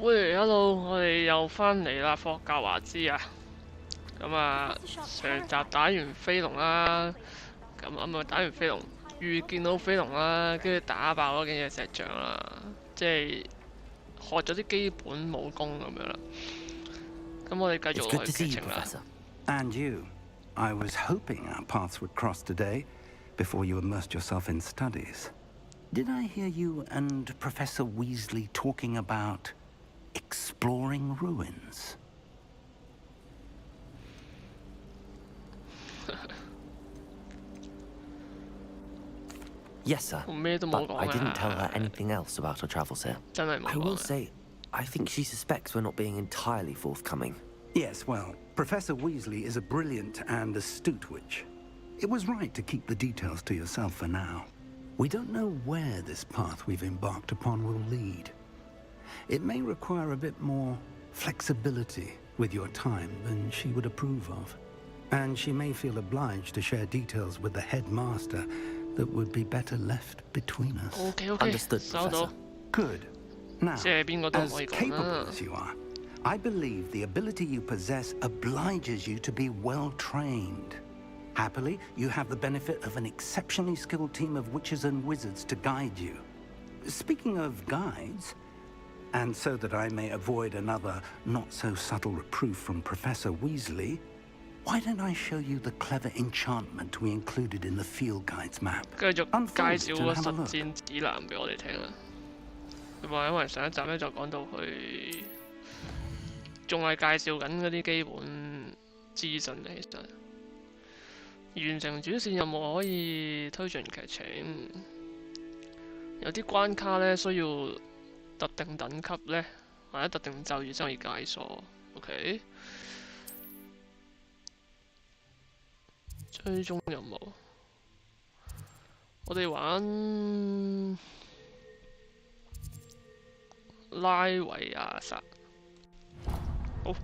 喂，hello，我哋又翻嚟啦，霍格華茲啊！咁啊，上集打完飛龍啦，咁咪打完飛龍，遇見到飛龍啦，跟住打爆嗰件嘢石像啦，即係學咗啲基本武功咁樣啦。咁我哋繼續落去劇情啦。And you, I was hoping our paths would cross today, before you immersed yourself in studies. Did I hear you and Professor Weasley talking about exploring ruins? Yes, sir. But I didn't tell her anything else about our travels here. I will say, I think she suspects we're not being entirely forthcoming. Yes, well, Professor Weasley is a brilliant and astute witch. It was right to keep the details to yourself for now. We don't know where this path we've embarked upon will lead. It may require a bit more flexibility with your time than she would approve of. And she may feel obliged to share details with the headmaster that would be better left between us. Okay. Understood, Professor. Good. Now, as capable as you are, I believe the ability you possess obliges you to be well-trained. Happily, you have the benefit of an exceptionally skilled team of witches and wizards to guide you. Speaking of guides, and so that I may avoid another not-so-subtle reproof from Professor Weasley, why don't I show you the clever enchantment we included in the field guide's map? 繼續介紹個實戰指南俾我哋聽啦。咁啊，因為上一集咧就講到佢仲係介紹緊嗰啲基本資訊嘅，其實完成主線任務可以推進劇情。有啲關卡咧需要特定等級咧，或者特定咒語先可以解鎖。OK。追蹤任務，我哋玩拉維亞薩。好。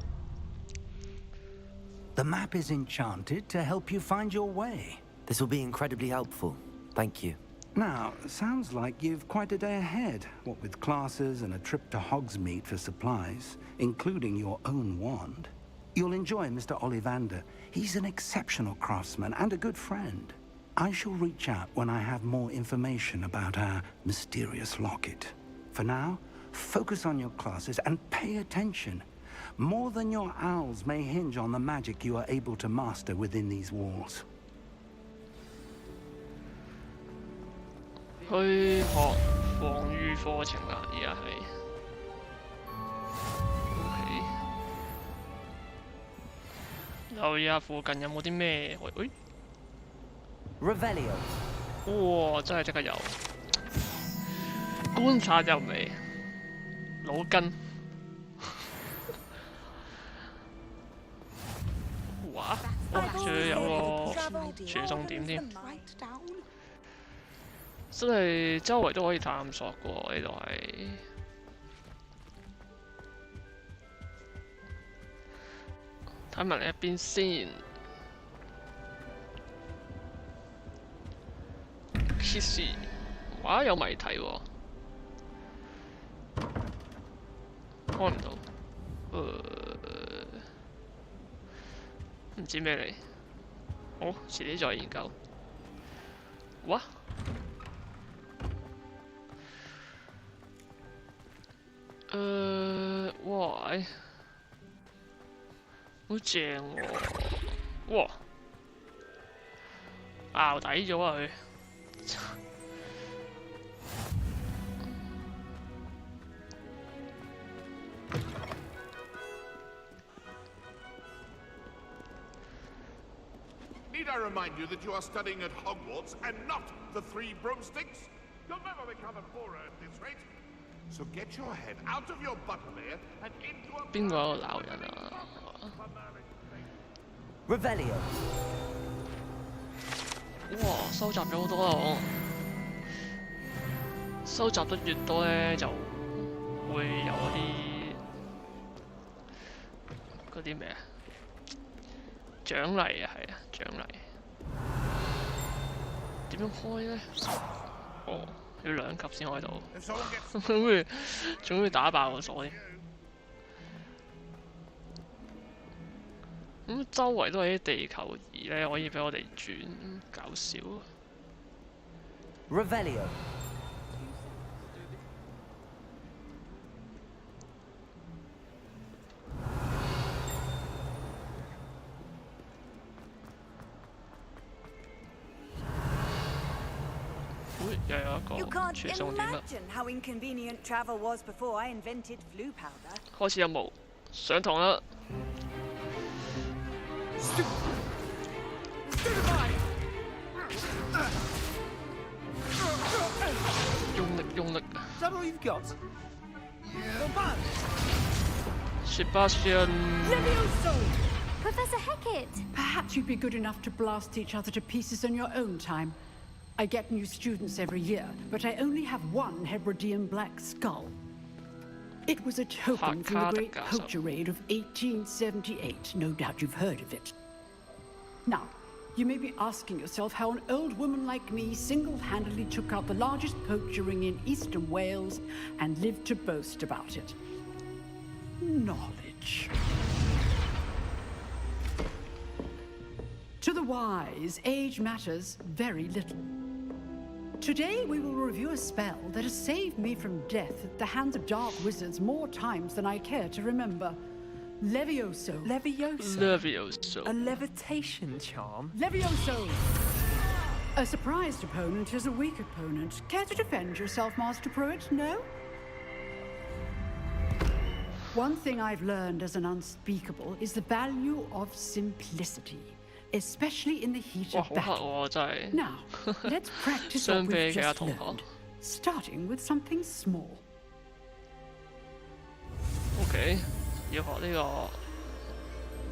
The map is enchanted to help you find your way. This will be incredibly helpful. Thank you. Now, sounds like you've quite a day ahead, what with classes and a trip to Hogsmeade for supplies, including your own wand. You'll enjoy Mr. Ollivander. He's an exceptional craftsman and a good friend. I shall reach out when I have more information about our mysterious locket. For now, focus on your classes and pay attention. More than your owls may hinge on the magic you are able to master within these walls. 去學防禦課程啦，而家係。留意下附近有冇啲咩？喂 Revelio。哇！真係即刻有觀察入嚟，腦筋。哇！仲要有個傳送點添，真係周圍都可以探索嘅喎，呢度係。睇埋另一邊先。Kiss， 哇有謎題喎，開唔到。唔知咩嚟。好，遲啲再研究。哇！哇！好正喎！哇！拗底咗啊佢。Need I remind you that you are studying at Hogwarts and not the Three Broomsticks? You'll never become a Quirrell at this rate. So get your head out of your buttermere and into a... 邊個喺度鬧人啊 Revelio。哇！收集咗好多啊！收集得越多咧，就會有嗰啲咩啊？獎勵啊，係啊，獎勵。點樣開咧？哦，要2級先開到。仲要打爆個鎖添。咁周圍都係啲地球儀咧，可以俾我哋轉，搞笑。Revelio。又有一個傳送點啦。開始任務，上堂啦。用力。Sebastian. Professor Hecat. Perhaps you'd be good enough to blast each other to pieces in your own time. I get new students every year, but I only have one Hebridean black skull. It was a token from the Great Poacher Raid of 1878. No doubt you've heard of it. Now, you may be asking yourself how an old woman like me single-handedly took out the largest poacher ring in eastern Wales and lived to boast about it. Knowledge. To the wise, age matters very little. Today we will review a spell that has saved me from death at the hands of dark wizards more times than I care to remember. Levioso. Levioso. A levitation charm? Levioso! A surprised opponent is a weak opponent. Care to defend yourself, Master Pruitt? No? One thing I've learned as an unspeakable is the value of simplicity, especially in the heat of battle. Now, let's practice what we've just learned, starting with something small. Okay. 要學呢個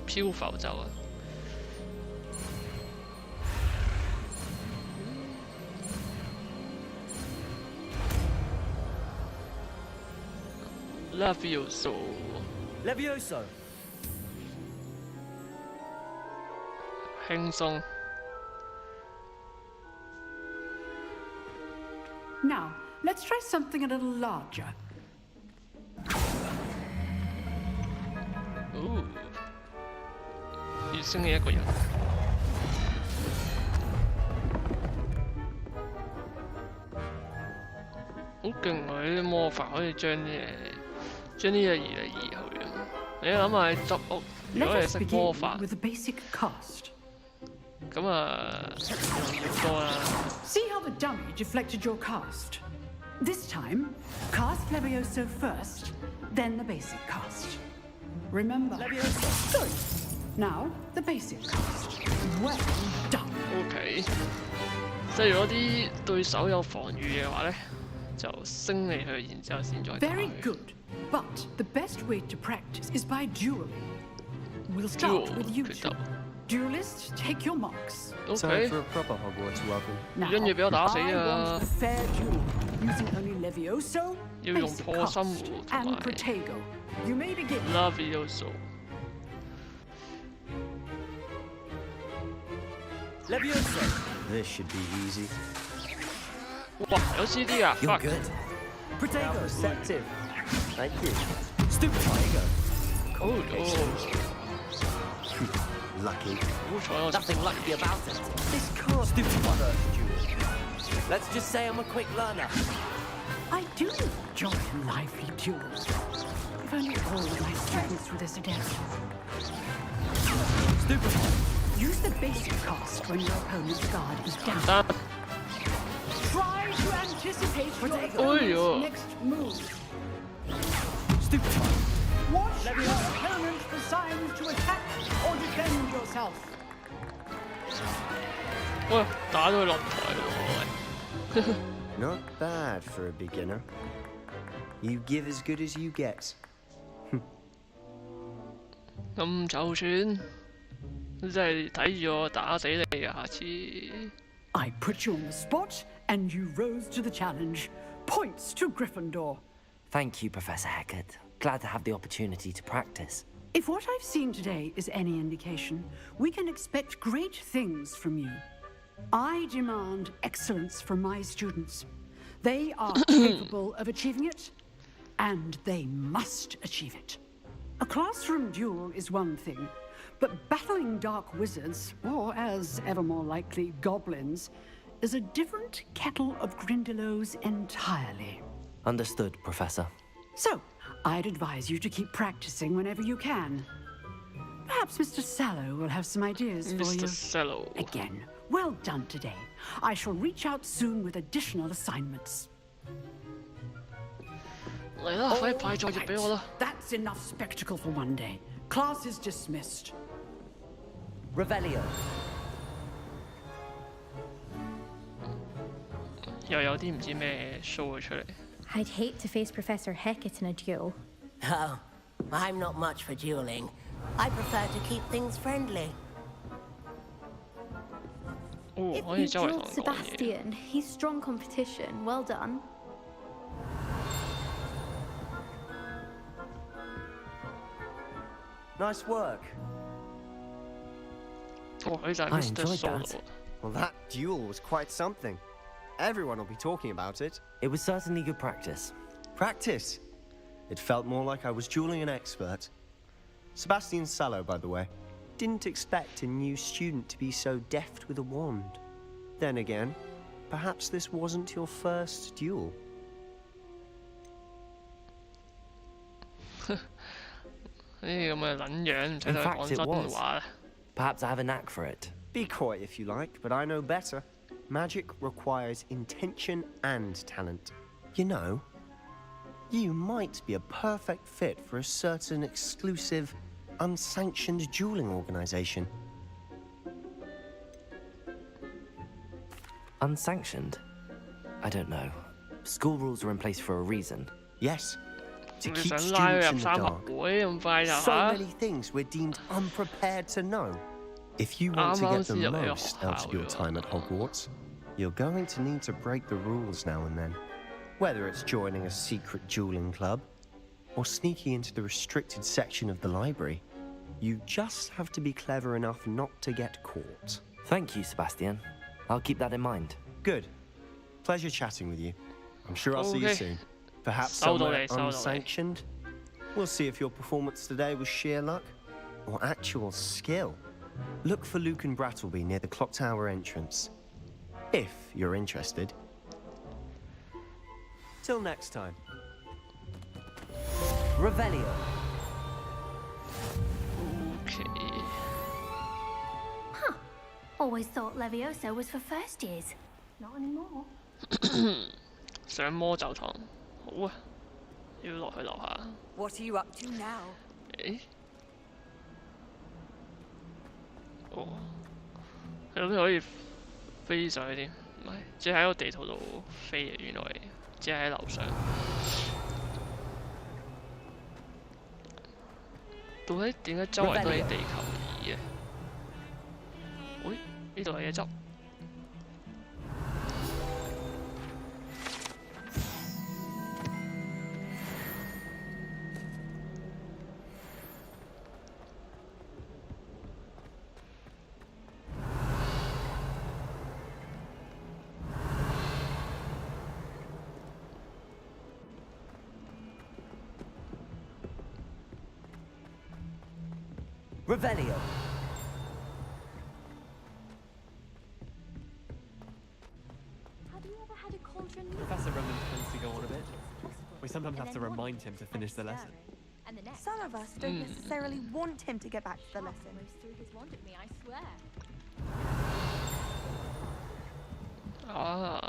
漂浮咒啊！ Levioso。 輕鬆。 Now, let's try something a little larger. Ooh. 越升嘅一個人。好勁啊！呢啲魔法可以將啲嘢移嚟移去啊！你諗下，你執屋，如果你識魔法，咁啊容易好多啦。 See how the dummy deflected your cast? This time, cast Levioso first, then the basic cast. Remember, Levioso. Good. Now, the basic cast. Well done. OK， 即係如果啲對手有防禦嘅話咧，就升你去，然之後先再打佢。 Very good. But the best way to practice is by dueling. We'll start with you two. Duelists, take your marks. Okay. Time for a proper Hogwarts welcome. Now, I want a fair duel, using only Levioso, basic cast, and Protego. You may begin. Levioso. Levioso. This should be easy. 哇，有 CD 啊 You're good. Protego, receptive. Thank you. Stupid Tiger. Cool. Lucky. Nothing lucky about it. This can't be the first duel. Let's just say I'm a quick learner. I do enjoy lively duels. If only all of my students were this adept. Stupid Tiger. Use the basic cast when your opponent's guard is down. Try to anticipate your opponent's next move. Stupid Tiger. Watch your opponent for signs to attack or defend yourself. 喂，打到佢落台咯 Not bad for a beginner. You give as good as you get. 咁就算，真係睇住我打死你啊！下次。 I put you on the spot, and you rose to the challenge. Points to Gryffindor. Thank you, Professor Hecat. Glad to have the opportunity to practice. If what I've seen today is any indication, we can expect great things from you. I demand excellence from my students. They are capable of achieving it, and they must achieve it. A classroom duel is one thing, but battling dark wizards, or as ever more likely, goblins, is a different kettle of Grindylows entirely. Understood, Professor. So, I'd advise you to keep practicing whenever you can. Perhaps Mr. Sallow will have some ideas for you. Mr. Sallow. Again, well done today. I shall reach out soon with additional assignments. 嚟啦，快啲派作業俾我啦！ That's enough spectacle for one day. Class is dismissed. Revelio. 又有啲唔知咩 show 咗出嚟。 I'd hate to face Professor Hecat in a duel. Oh, I'm not much for dueling. I prefer to keep things friendly. 哦， If 可以 you 周圍同 dueled 人講嘢。 Sebastian, he's strong competition. Well done. Nice work. 哦，佢就係 I Mr. enjoyed Solo that. Well, that duel was quite something. Everyone will be talking about it. It was certainly good practice. Practice. It felt more like I was dueling an expert. Sebastian Sallow, by the way. Didn't expect a new student to be so deft with a wand. Then again, perhaps this wasn't your first duel. 呢啲咁嘅撚樣，唔使 In 同佢 fact, 講 it 真 was. 話。 Perhaps I have a knack for it. Be coy if you like, but I know better. Magic requires intention and talent. You know, you might be a perfect fit for a certain exclusive, unsanctioned dueling organization. Unsanctioned? I don't know. School rules are in place for a reason. Yes, to 你 keep 想拉佢 students 入 in the 三合 dark. 會咁快就 So 嚇？ many things we're deemed unprepared to know. If you want to get the most out of your time at Hogwarts, you're going to need to break the rules now and then. Whether it's joining a secret dueling club, or sneaking into the restricted section of the library, you just have to be clever enough not to get caught. Thank you, Sebastian. I'll keep that in mind. Good. Pleasure chatting with you. I'm sure I'll see you Okay. soon. Perhaps 收到 somewhere 你，收到你。 unsanctioned. We'll see if your performance today was sheer luck or actual skill. Look for Luke and Brattleby near the clock tower entrance. If you're interested. Till next time. Revelio. OK， Always thought Levioso was for first years. Not anymore. 上魔咒堂，好啊，要落去樓下。 What are you up to now? 誒，哦，係諗住可以飛上去添，唔係，只係喺個地圖度飛嘅，原來只係喺樓上。到底點解周圍都係地球儀嘅？喂，呢度有嘢執。 Revelio. Have you ever had a cauldron? Professor Roman tends to go on a bit. We sometimes have to remind him to finish the lesson. And the next. Some of us don't necessarily want him to get back to the lesson. Through his wand at me, I swear. 啊，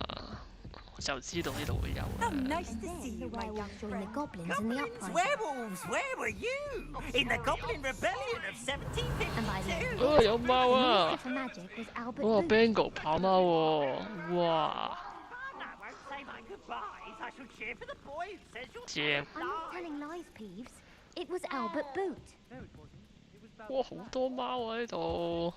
我就知道呢度會有 How 啊。 nice to see you, my young Join the friend. goblins in the uprising. Werewolves, where were you? In the Goblin Rebellion of And by the 1752? 哦，有貓 The 啊 minister！for magic was Albert 哇 Booth. ，Bingo 跑貓喎！哇， I won't say my goodbyes. I shall cheer for the boy who says you're 正！ I'm not telling lies, Peeves. It was Albert Boot. 哇，好多貓啊呢度！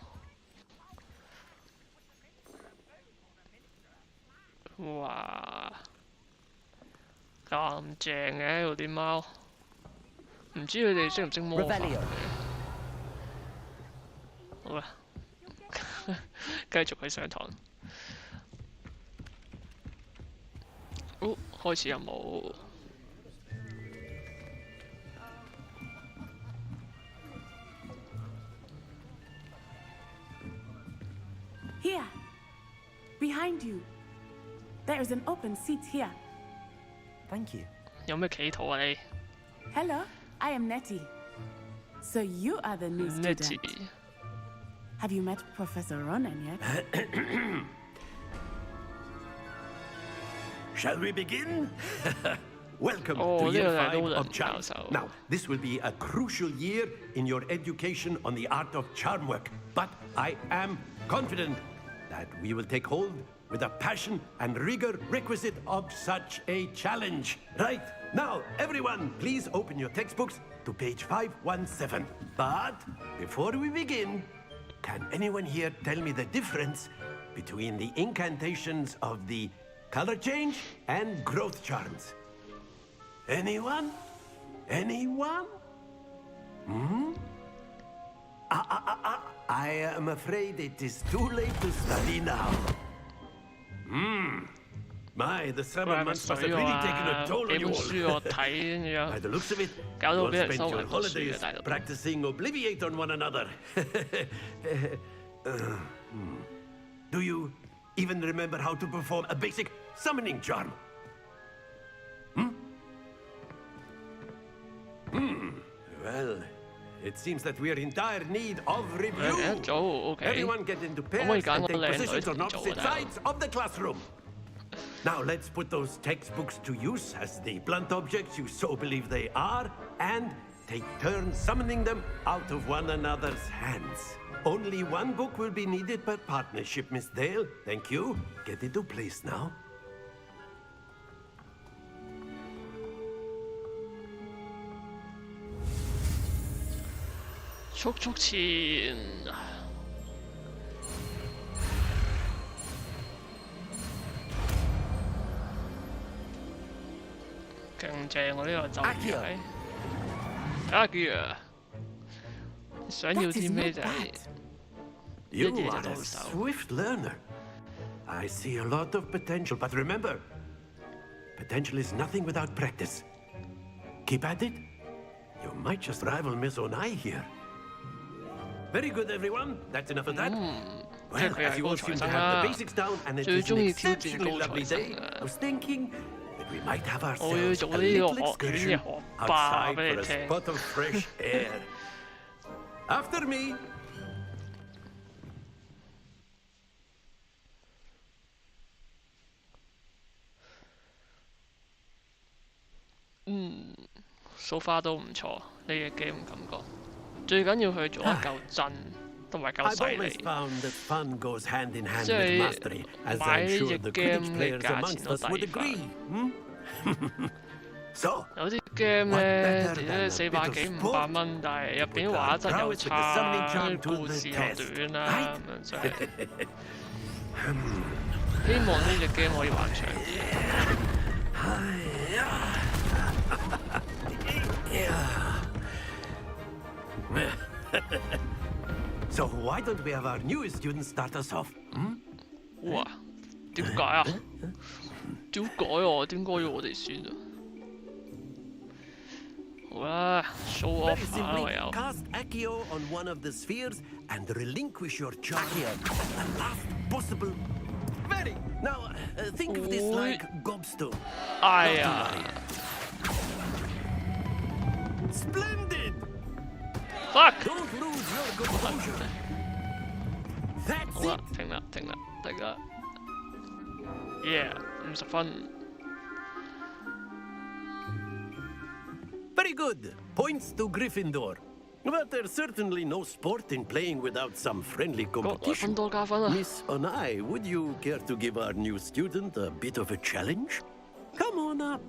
哇，咁正嘅嗰啲貓，唔知佢哋識唔識魔法嘅？好啦，繼續去上堂。哦，開始任務。Here, behind you. There is an open seat here. Thank you. 有咩企圖啊你 Hello, I am Nettie. So you are the new student. Have you met Professor Ronan yet? Shall we begin? Welcome to Year 5 of Charm. Now, this will be a crucial year in your education on the art of charm work. But I am confident that we will take hold with the passion and rigor requisite of such a challenge. Right, now, everyone, please open your textbooks to page 517. But before we begin, can anyone here tell me the difference between the incantations of the color change and growth charms? Anyone? Anyone? I am afraid it is too late to study now. My, the summer months must have really taken a toll on you all. By the looks of it, you all spent your holidays practicing Obliviate on one another. Do you even remember how to perform a basic summoning charm? Well, it seems that we are in dire need of review. Everyone get into pairs and take positions on opposite sides of the classroom. Now let's put those textbooks to use as the blunt objects you so believe they are, and take turns summoning them out of one another's hands. Only one book will be needed per partnership, Miss Dale. Thank you. Get into place now.速前。勁正喎呢個咒語。Agia， 想要啲咩就係 You are a swift learner. I see a lot of potential, but remember, potential is nothing without practice. Keep at it. You might just rival Miss Onai here. Very good, everyone. That's enough of that. Well, as you all seem to have the basics down, and it is an exceptionally lovely day, I was thinking that we might have ourselves a little excursion outside for a spot of fresh air. After me. So far 都唔錯，呢個 game 感覺。最緊要佢做得夠真，同埋夠犀利。即係買呢隻 game 嘅價錢都抵翻。有啲 game 咧，400幾500蚊，但係入邊畫質又差，故事又短啦，咁樣真係。希望呢隻 game 可以玩長啲。So why don't we have our newest student start us off? 哇，點解啊？點解啊？點解要我哋先啊？好啦 ，show off 下啦，唯有。Cast Accio on one of the spheres and relinquish your charm. The last possible. Very. Now think of this like gobstone. 哎呀 ！Splendid. Fuck! Don't lose your composure. That's it. 好啦，停啦，停啦，大家。Yeah， 50分。Very good. Points to Gryffindor. But there's certainly no sport in playing without some friendly competition. Miss Onai, would you care to give our new student a bit of a challenge? Come on up.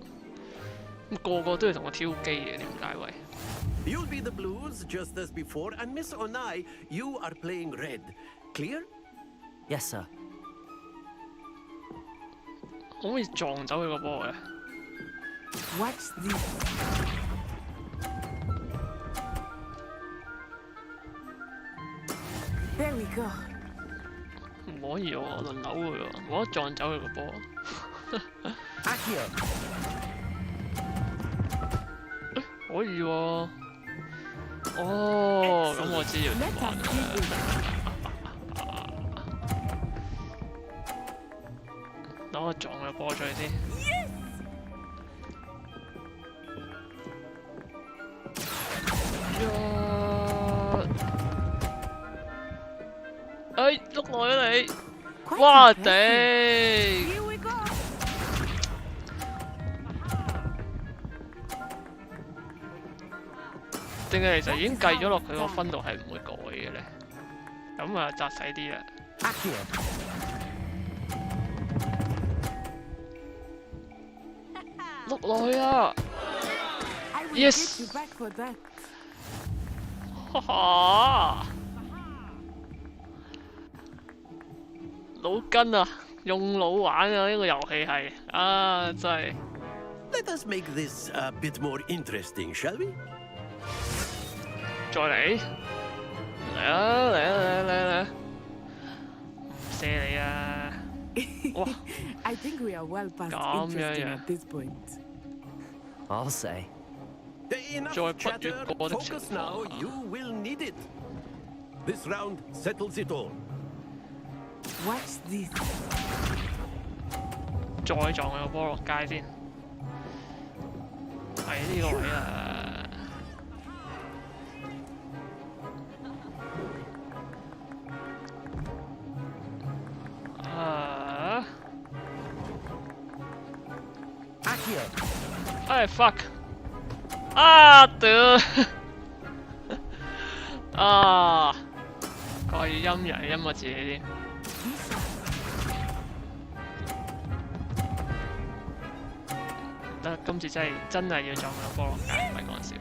個個都要同我挑機嘅，點解喂？ You'll be the blues just as before, and Miss Onai, you are playing red. Clear? Yes, sir. 可唔可以撞走佢個波嘅？ Watch this. There we go. 唔可以喎，輪流佢喎，我一撞走佢個波。可以喎。哦，咁我知要點玩啦。等我撞個波出去先。哎，捉耐咗你！哇頂！定係其實已經計咗落佢個分度係唔會改嘅咧？咁啊，扎實啲啦。碌落去啊 ！Yes！ 哈哈！腦筋啊，用腦玩啊！呢個遊戲係啊，真係。Let us make this a bit more interesting, shall we? 再嚟，嚟啊嚟啊嚟啊嚟啊！唔射你啊！哇 I think we are well past interesting at this point. I'll say. Enough chatter. Focus now. You will need it. This round settles it all. Watch this. 再撞佢個波落街先，係呢個位啦。啊！哎 fuck！ 啊屌！啊！我要陰人陰我自己添。得，今次真係要撞佢個波落街，唔係講笑。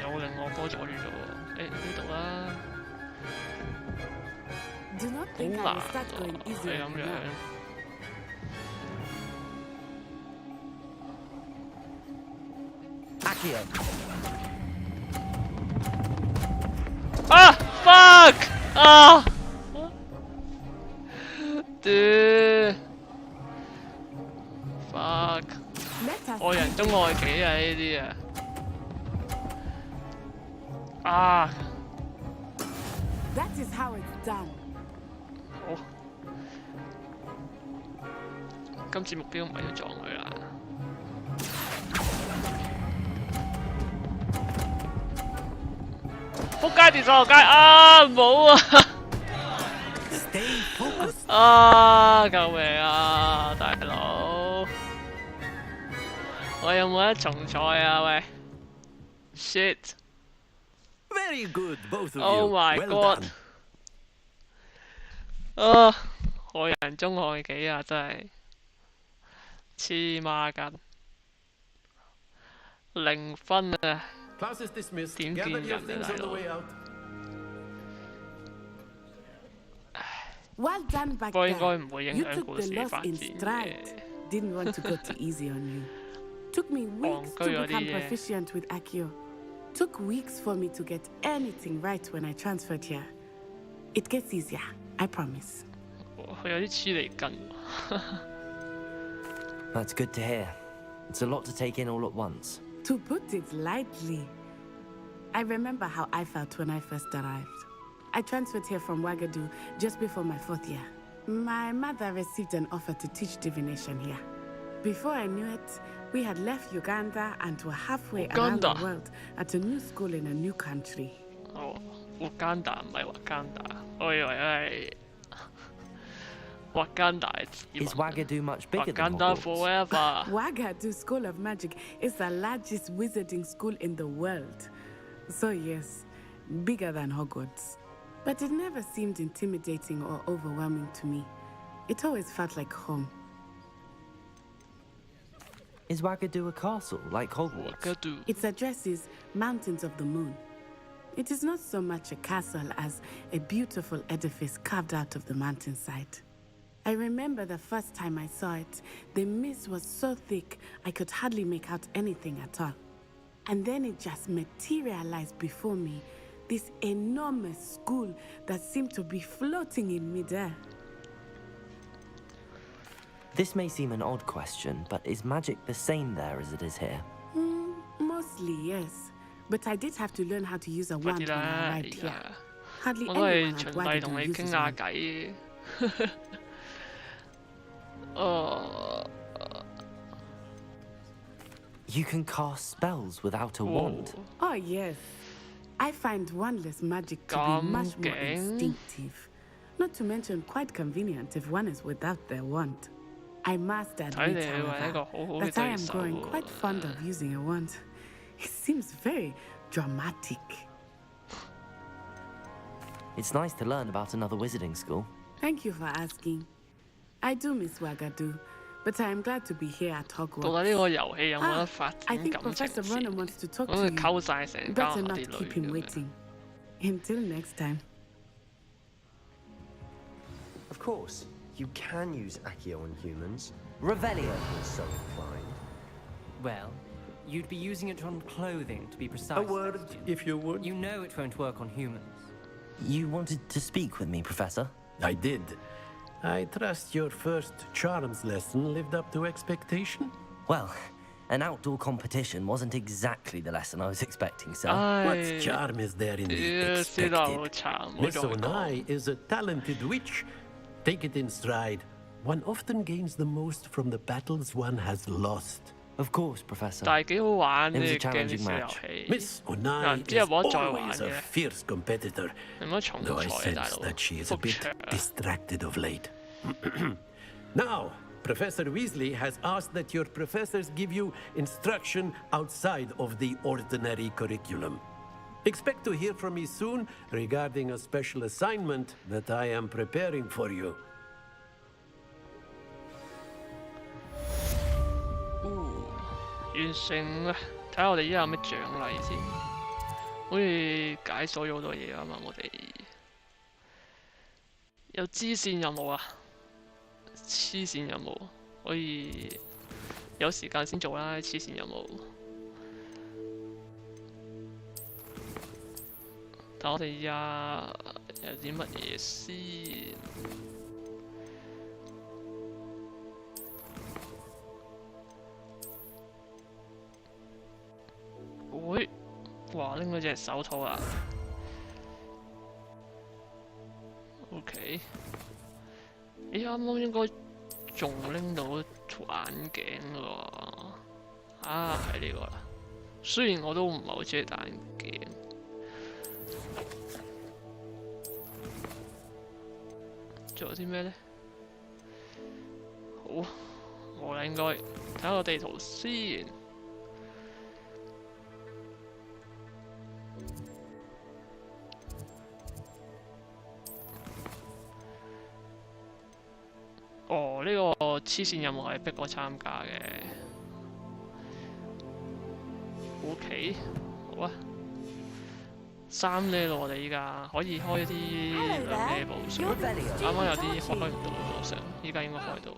有另外波阻住咗喎。誒呢度啦。好難喎，你咁樣。啊 fuck！ 啊！屌 ！fuck！ 愛人中愛己啊！呢啲啊！啊！ That is how it's done. 好，今次目標唔係要撞佢啦。仆街跌咗落街啊！唔好啊！啊！救命啊，大佬！我有冇得重賽啊？喂 ！Shit！ Very good, both of you. Oh my well god！ 啊！害人中害己啊！真係黐孖筋，0分啊！ Class is dismissed. 點見 Gather 人 your 啊， things 大 on the 佬！ way out. Well done, back 不過應該 there. 唔會影 You 響 took 故 the 事 loss 發 in 展 stride. 嘅。 Didn't want to go too easy on you. Took me weeks to become proficient with Akio. Took weeks for me to get anything right when I transferred here. It gets easier, I promise. 佢有啲黐脷筋。That's good to hear. It's a lot to take in all at once. To put it lightly, I remember how I felt when I first arrived. I transferred here from Ouagadougou just before my 4th year. My mother received an offer to teach divination here. Before I knew it, we had left Uganda and were halfway around the world at a new school in a new country. 哦，Uganda 唔係Wakanda，我以為係 Wakanda 係指 Is Ouagadougou much bigger than Wakanda Hogwarts? forever。 Ouagadougou School of Magic is the largest wizarding school in the world. So yes, bigger than Hogwarts. But it never seemed intimidating or overwhelming to me. It always felt like home. Is Ouagadougou a castle like Hogwarts? Ouagadougou。 Its address is Mountains of the Moon. It is not so much a castle as a beautiful edifice carved out of the mountainside. I remember the first time I saw it, the mist was so thick I could hardly make out anything at all. And then it just materialized before me, this enormous school that seemed to be floating in midair. This may seem an odd question, but is magic the same there as it is here? Mostly, yes. But I did have to learn how to use a wand when I arrived here. Hardly anyone at Wagadu uses one. You can cast spells without a wand. Oh, yes. I find wandless magic to be much more instinctive. Not to mention quite convenient if one is without their wand. I must admit, however, that I am growing quite fond of using a wand. It seems very dramatic. It's nice to learn about another wizarding school. Thank you for asking. I do miss Wagadu, but I am glad to be here at Hogwarts. I think Professor Ronan wants to talk to you. Better not keep him waiting. Until next time. Of course, you can use Accio on humans. Revelio is so inclined. Well, you'd be using it on clothing, to be precise. A word, if you would. You know it won't work on humans. You wanted to speak with me, Professor? I did. I trust your first charms lesson lived up to expectation? Well, an outdoor competition wasn't exactly the lesson I was expecting, sir. What charm is there in the expected? Miss Onai is a talented witch. Take it in stride. One often gains the most from the battles one has lost. Of course, Professor. It was a challenging match. Miss Onai is always a fierce competitor, though I sense that she is a bit distracted of late. Now, Professor Weasley has asked that your professors give you instruction outside of the ordinary curriculum. Expect to hear from me soon regarding a special assignment that I am preparing for you. Ooh, 完成啦！睇下我哋依家有咩獎勵先。好似解鎖咗好多嘢啊嘛，我哋有支線任務啊，黐線任務可以有時間先做啦，黐線任務。但我哋依家有啲乜嘢先？喂，哇！拎嗰隻手套啊 ，OK。咦，啱啱應該仲拎到眼鏡喎，啊，係呢個啦。雖然我都唔係好中意戴眼鏡。仲有啲咩呢？好，我哋應該睇下個地圖先。哦，呢個黐線任務係逼我參加嘅。OK， 好啊。3 level 我哋依家可以開一啲2 level 上，啱啱有啲開唔到嘅上，依家應該開到。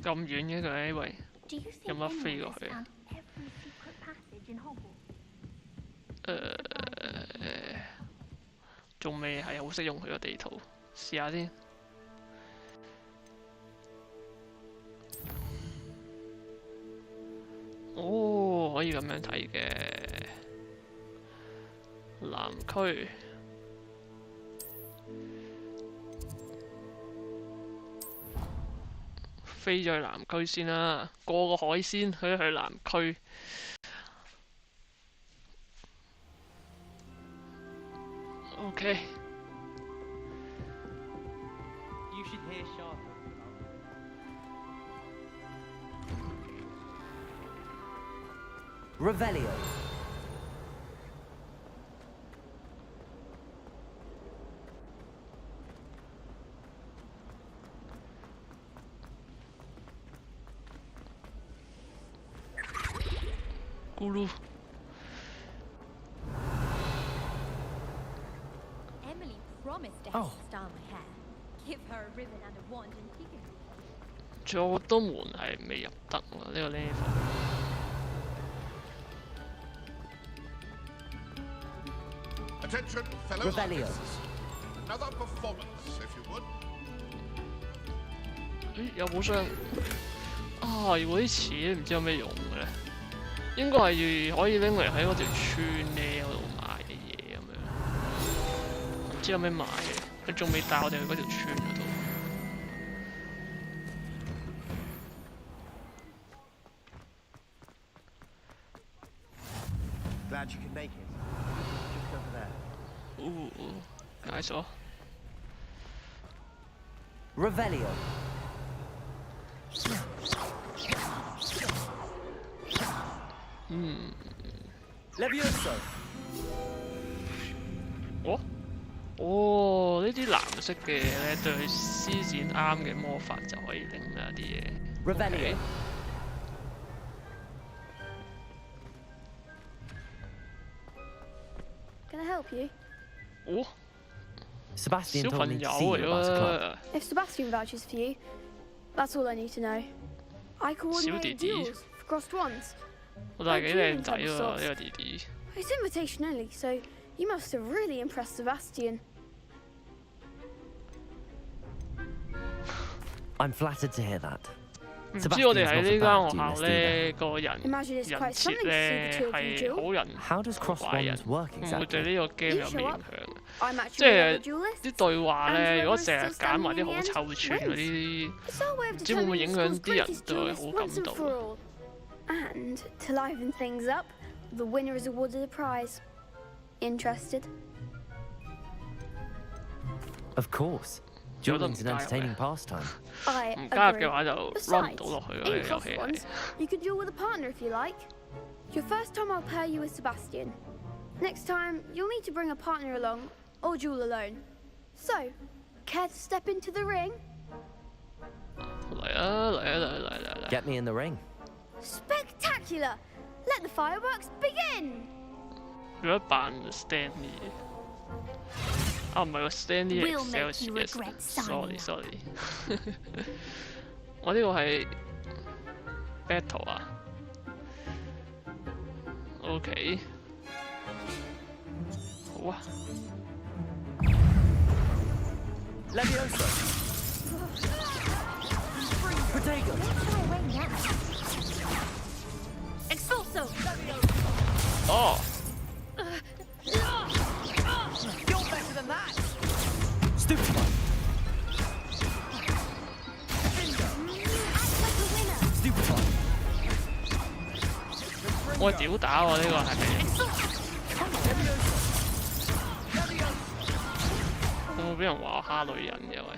咁遠嘅佢，喂，有乜飛過去啊？仲未係好識用佢個地圖，試下先。哦，可以咁樣睇嘅。南區。飛咗去南區先啦，過個海先去南區。OK。Revelio. 咕嚕。哦。仲有好多門係未入得喎，呢個 level。Attention, fellow artists. Another performance, if you would. 咦，有寶箱啊！如果啲錢唔知有咩用嘅咧，應該係可以拎嚟喺嗰條村咧嗰度買嘅嘢咁樣。唔知有咩買嘅，佢仲未帶我哋去嗰條村嗰度。Glad you could make it. Just over there. Ooh, nice. Revelio. Levioso. 哦，呢啲藍色嘅咧對施展啱嘅魔法就可以拎啦啲嘢。Revelio. Can I help you? Oh. Sebastian told me to see you about the club. If Sebastian vouches for you, that's all I need to know. I coordinate duels for crossed ones. 好大幾靚仔喎呢個弟弟。It's invitation only, so you must have really impressed Sebastian. I'm flattered to hear that. 唔知我哋喺呢間學校咧個人設咧係好人壞人，唔會對呢個 game 有咩影響。即係啲對話咧，如果成日揀埋啲好臭串嗰啲，唔知會唔會影響啲人對好感度？And to liven things up, the winner is awarded a prize. Interested? Of course. Dueling's an entertaining pastime. 唔加入嘅話就 run 唔到落去嗰個遊戲係。You can duel with a partner if you like. Your first time I'll pair you with Sebastian. Next time you'll need to bring a partner along or duel alone. So, care to step into the ring? 嚟啊嚟啊嚟嚟嚟嚟 Get me in the ring. Spectacular! Let the fireworks begin! 如果扮 Stanley 啊，唔係喎 Stanley Sorry 我呢個係 battle 啊 OK 好啊 Levioso Protego Expulso! Oh! You're better than that! Stupid one! Stupid one! 我屌打喎呢個係咪？會唔會俾人話我蝦女人嘅喂？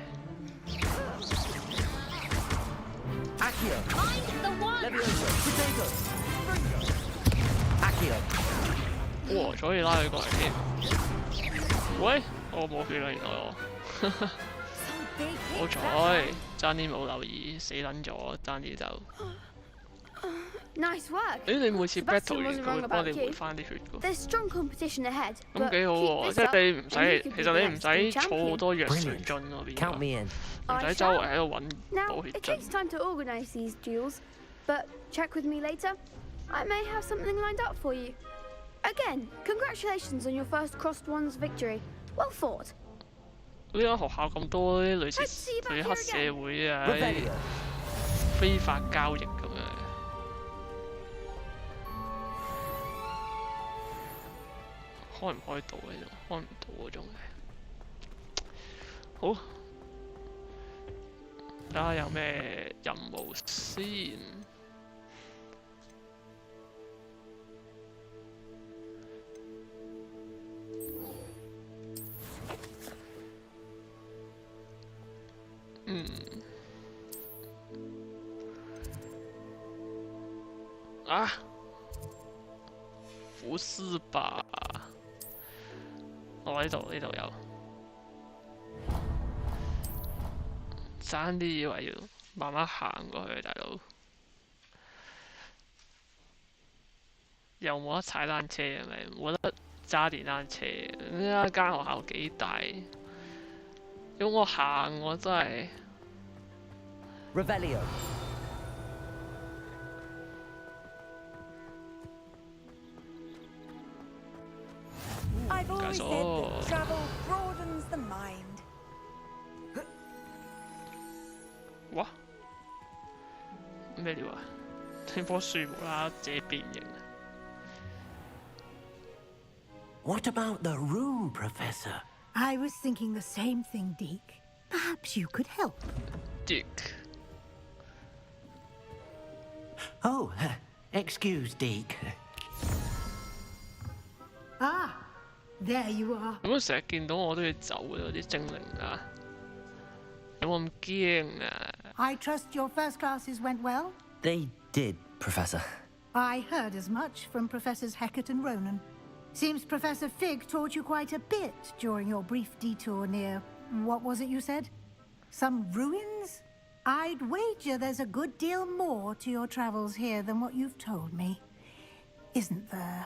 Accio! Levioso! Protego! Accio! 哇！可以拉佢過嚟添。喂，我冇血啦，原來我。好彩，爭啲冇留意，死撚咗，爭啲就。Nice work. 誒，你每次 battle 完佢會幫你回翻啲血㗎。There's strong competition ahead. 咁幾好喎，即係你唔使，其實你唔使儲好多藥水樽嗰邊。Count me in. 唔使周圍喺度揾補血 Now, it 樽。 takes time to organize these duels, but check with me later. I may have something lined up for you. Again, congratulations on your first crossed ones victory. Well fought. 呢間學校咁多啲類似對黑社會啊、非法交易咁樣。開唔開到呢度？開唔到嗰種嘅。好，睇下有咩任務先。啊！福斯吧，哦呢度有，爭啲以為要慢慢行過去，大佬。又冇得踩單車係咪？冇得揸電單車。呢間學校幾大？要我行我真係。Revelio. I've always said that travel broadens the mind. 哇！咩料啊？呢棵樹無啦啦自己變形啊！ What about the room, Professor? I was thinking the same thing, Deke. Perhaps you could help. Deke. Oh, excuse, Deke. Ah, there you are. 咁我成日見到我都要走嘅啲精靈啊！有冇咁驚啊？ I trust your first classes went well? They did, Professor. I heard as much from Professors Hecat and Ronan. Seems Professor Fig taught you quite a bit during your brief detour near... what was it you said? Some ruins? I'd wager there's a good deal more to your travels here than what you've told me. Isn't there?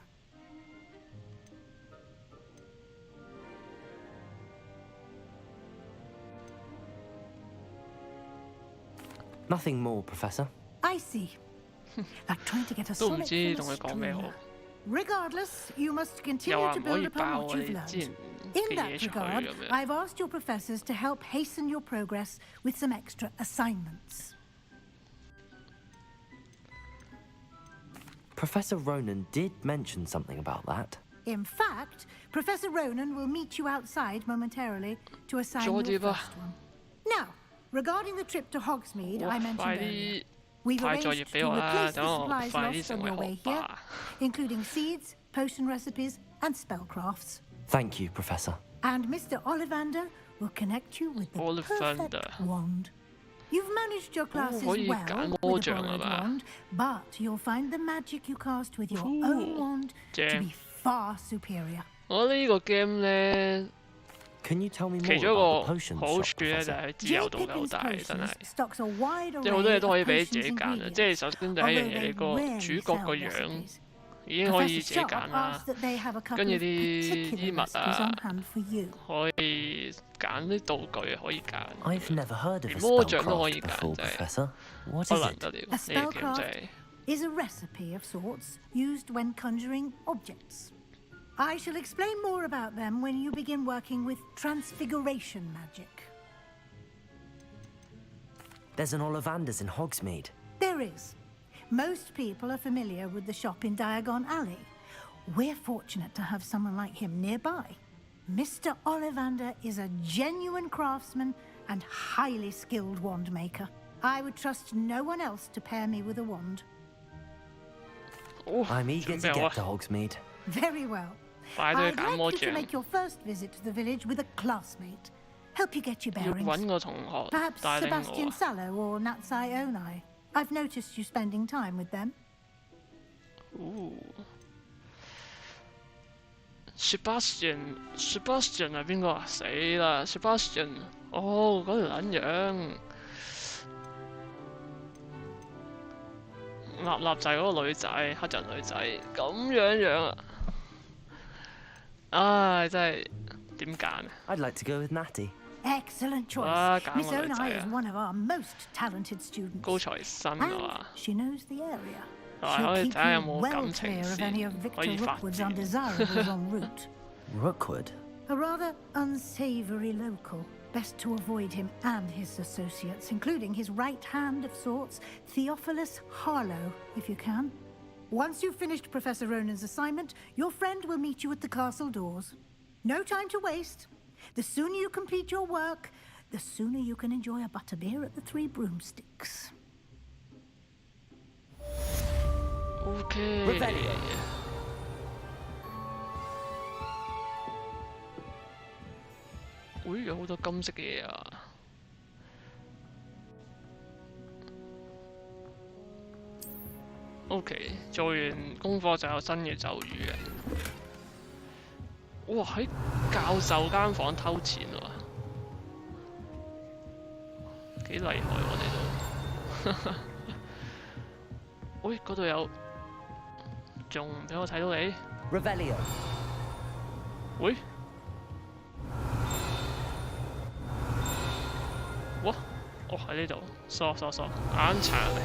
Nothing more, Professor. I see. Like trying to get a solid stream. Regardless, you must continue to build upon what you've learned. In that regard, I've asked your professors to help hasten your progress with some extra assignments. Professor Ronan did mention something about that. In fact, Professor Ronan will meet you outside momentarily to assign your first one. Now, regarding the trip to Hogsmeade I mentioned earlier, we've arranged to replace the supplies lost on your way here, including seeds, potion recipes, and spellcrafts. Thank you, Professor. And Mr. Ollivander will connect you with the perfect wand. You've managed your classes well with a borrowed wand, but you'll find the magic you cast with your own wand to be far superior. 我呢個 game 咧， Can you tell me 其中一個好處咧就係自由度夠大，真係。即係好多嘢都可以俾自己揀啊！即係首先第一樣嘢，你個主角個樣已經可以自己揀啦，跟住啲衣物啊，可以揀啲道具可以揀，連魔杖都可以揀，真係不能得了。呢個 game 真係。 is a recipe of sorts used when conjuring objects. I shall explain more about them when you begin working with transfiguration magic. There's an Ollivander's in Hogsmeade. There is. Most people are familiar with the shop in Diagon Alley. We're fortunate to have someone like him nearby. Mr. Ollivander is a genuine craftsman and highly skilled wand maker. I would trust no one else to pair me with a wand. I'm eager to get to Hogsmeade. Very well. I'd like you to make your first visit to the village with a classmate. Help you get your bearings. Perhaps Sebastian Sallow or Natsai Onai. I've noticed you spending time with them. Sebastian 係邊個啊？死啦 ！Sebastian， 哦，嗰條撚樣，立就係嗰個女仔，黑人女仔，咁樣啊！唉，真係點揀啊 ？I'd like to go with Natty. Excellent choice. Miss Onai is one of our most talented students. 高材生啊嘛。She knows the area. 可以睇下有冇 well 感情 clear of 線 any of Victor 可以發 Rookwood's 展。 undesirables en route. Rookwood? A rather unsavory local. Best to avoid him and his associates, including his right hand of sorts, Theophilus Harlow, if you can. Once you've finished Professor Ronan's assignment, your friend will meet you at the castle doors. No time to waste. The sooner you complete your work, the sooner you can enjoy a butterbeer at the Three Broomsticks. Okay. Ui, 有好多金色嘅嘢啊！ OK， 做完功課就有新嘅咒語嘅。哇！喺教授間房偷錢喎，幾厲害我哋都。喂，嗰度有仲唔俾我睇到你 ？Revelio。喂？哇！哦喺呢度，傻，眼殘嚟。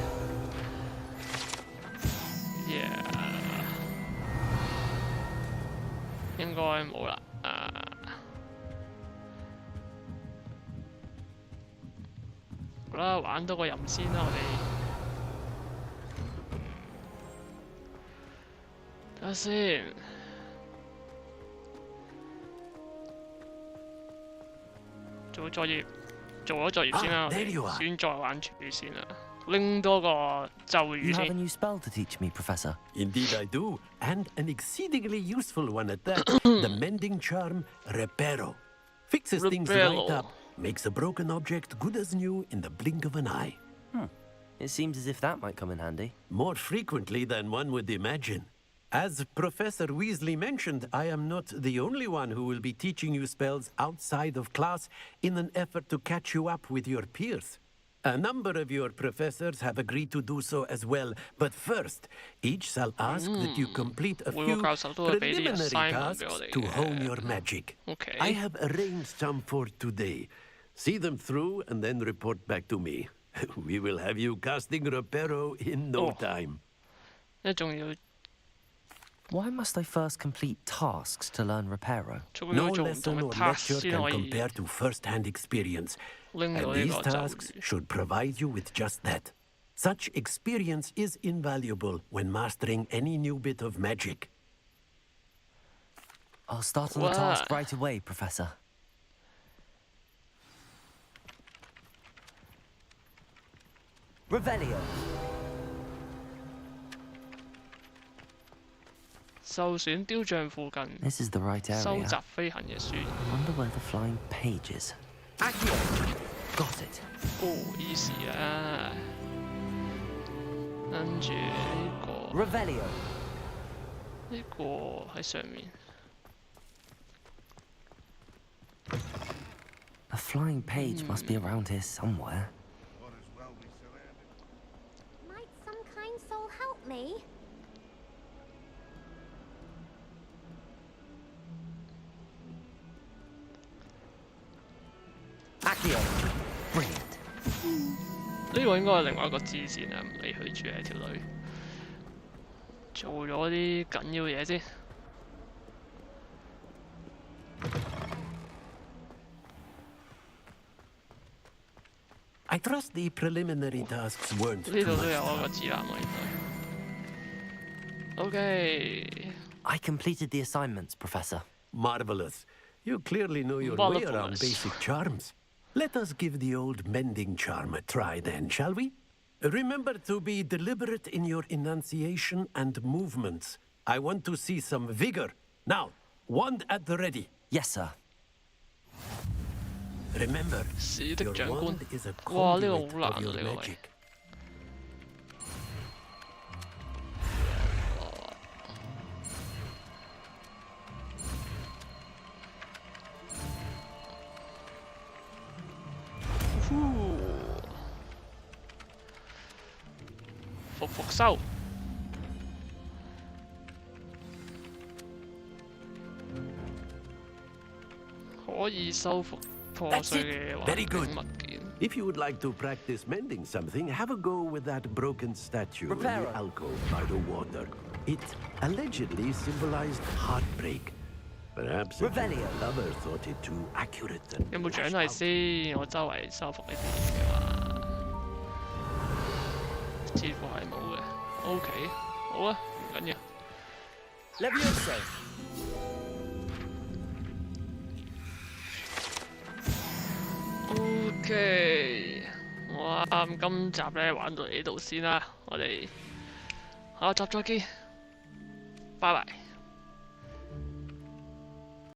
Yeah。應該冇啦。好啦，玩多個任先啦，我哋。睇下先。做咗作業先啦，先再玩住先啦。拎多個咒語先。You have a new spell to teach me, Professor. Indeed I do, and an exceedingly useful one at that. The mending charm, Reparo. Fixes things right up, makes a broken object good as new in the blink of an eye. It seems as if that might come in handy. More frequently than one would imagine. As Professor Weasley mentioned, I am not the only one who will be teaching you spells outside of class in an effort to catch you up with your peers. A number of your professors have agreed to do so as well, but first, each shall ask that you complete a few preliminary tasks to hone your magic. Okay. I have arranged some for today. See them through and then report back to me. We will have you casting Reparo in no time. Why must I first complete tasks to learn Reparo? No lesson or lecture can compare to first-hand experience. And these tasks should provide you with just that. Such experience is invaluable when mastering any new bit of magic. I'll start on the task right away, Professor. Revelio. 受選雕像附近 This is the right area. 收集飛行嘅書。Wonder where the flying page is. Accio. Got it. 哦 ，easy 啊！跟住呢個 Revelio. 呢個喺上面。A flying page must be around here somewhere. Might some kind soul help me? Accio. Brilliant. 呢個應該係另外一個支線啊，唔理佢住係條女。做咗啲緊要嘢先。I trust the preliminary tasks weren't too much. 呢度都有我個指南喎，應該。Okay. I completed the assignments, Professor. Marvelous. You clearly know your way around basic charms. Let us give the old mending charm a try then, shall we? Remember to be deliberate in your enunciation and movements. I want to see some vigor. Now, wand at the ready. Yes, sir. Remember, 史的長官。 wand is a 哇！呢個 conduit 好難 of 啊， your 呢個位。 magic. 復修。可以修復破碎嘅環境物件。 If you would like to practice mending something, have a go with that broken statue in the alcove by the water. It allegedly symbolized heartbreak. Perhaps a lover thought it too accurate and 有冇獎勵先？我周圍修復呢啲嘢嘅話，似乎係冇嘅。OK， 好啊，唔緊要。Levioso. OK， 我啱今集咧玩到呢度先啦，我哋下集再見，拜拜。